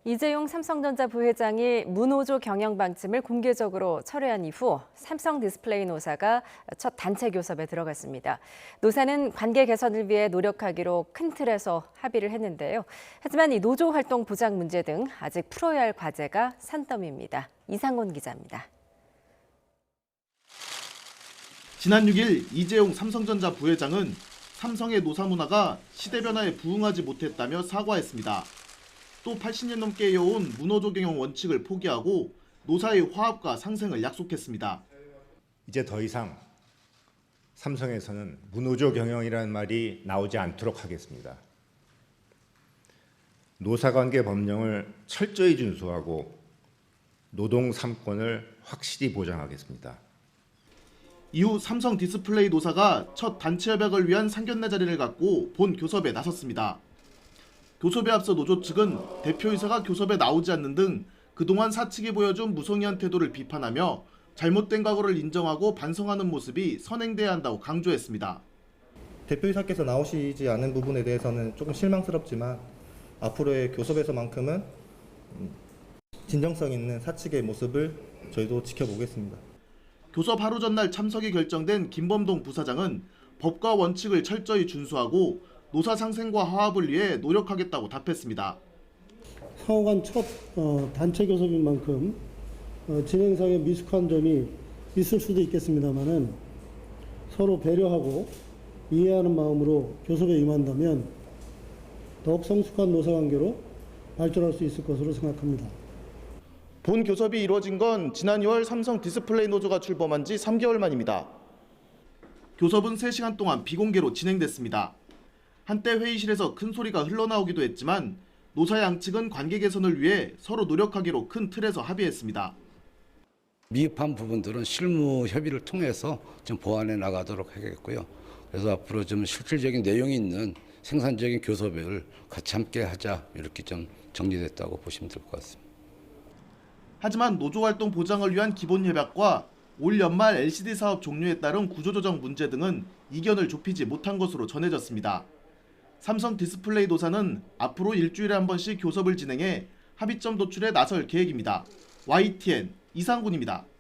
이재용 삼성전자 부회장이 무노조 경영 방침을 공개적으로 철회한 이후 삼성 디스플레이 노사가 첫 단체 교섭에 들어갔습니다. 노사는 관계 개선을 위해 노력하기로 큰 틀에서 합의를 했는데요. 하지만 이 노조 활동 보장 문제 등 아직 풀어야 할 과제가 산더미입니다. 이상곤 기자입니다. 지난 6일 이재용 삼성전자 부회장은 삼성의 노사 문화가 시대 변화에 부응하지 못했다며 사과했습니다. 또 80년 넘게 이어온 무노조 경영 원칙을 포기하고 노사의 화합과 상생을 약속했습니다. 이제 더 이상 삼성에서는 무노조 경영이라는 말이 나오지 않도록 하겠습니다. 노사관계 법령을 철저히 준수하고 노동 3권을 확실히 보장하겠습니다. 이후 삼성 디스플레이 노사가 첫 단체 협약을 위한 상견례 자리를 갖고 본 교섭에 나섰습니다. 교섭에 앞서 노조 측은 대표이사가 교섭에 나오지 않는 등 그동안 사측이 보여준 무성의한 태도를 비판하며 잘못된 과거를 인정하고 반성하는 모습이 선행돼야 한다고 강조했습니다. 대표이사께서 나오시지 않은 부분에 대해서는 조금 실망스럽지만 앞으로의 교섭에서만큼은 진정성 있는 사측의 모습을 저희도 지켜보겠습니다. 교섭 하루 전날 참석이 결정된 김범동 부사장은 법과 원칙을 철저히 준수하고 노사 상생과 화합을 위해 노력하겠다고 답했습니다. 상호간 첫 단체 교섭인 만큼 진행상에 미숙한 점이 있을 수도 있겠습니다만은 서로 배려하고 이해하는 마음으로 교섭에 임한다면 더욱 성숙한 노사관계로 발전할 수 있을 것으로 생각합니다. 본 교섭이 이루어진 건 지난 2월 삼성 디스플레이 노조가 출범한 지 3개월 만입니다. 교섭은 3시간 동안 비공개로 진행됐습니다. 한때 회의실에서 큰 소리가 흘러나오기도 했지만 노사 양측은 관계 개선을 위해 서로 노력하기로 큰 틀에서 합의했습니다. 미흡한 부분들은 실무 협의를 통해서 좀 보완해 나가도록 하겠고요. 그래서 앞으로 좀 실질적인 내용이 있는 생산적인 교섭을 같이 함께 하자, 이렇게 좀 정리됐다고 보시면 될 것 같습니다. 하지만 노조 활동 보장을 위한 기본 협약과 올 연말 LCD 사업 종료에 따른 구조조정 문제 등은 이견을 좁히지 못한 것으로 전해졌습니다. 삼성 디스플레이 노사는 앞으로 일주일에 한 번씩 교섭을 진행해 합의점 도출에 나설 계획입니다. YTN 이상군입니다.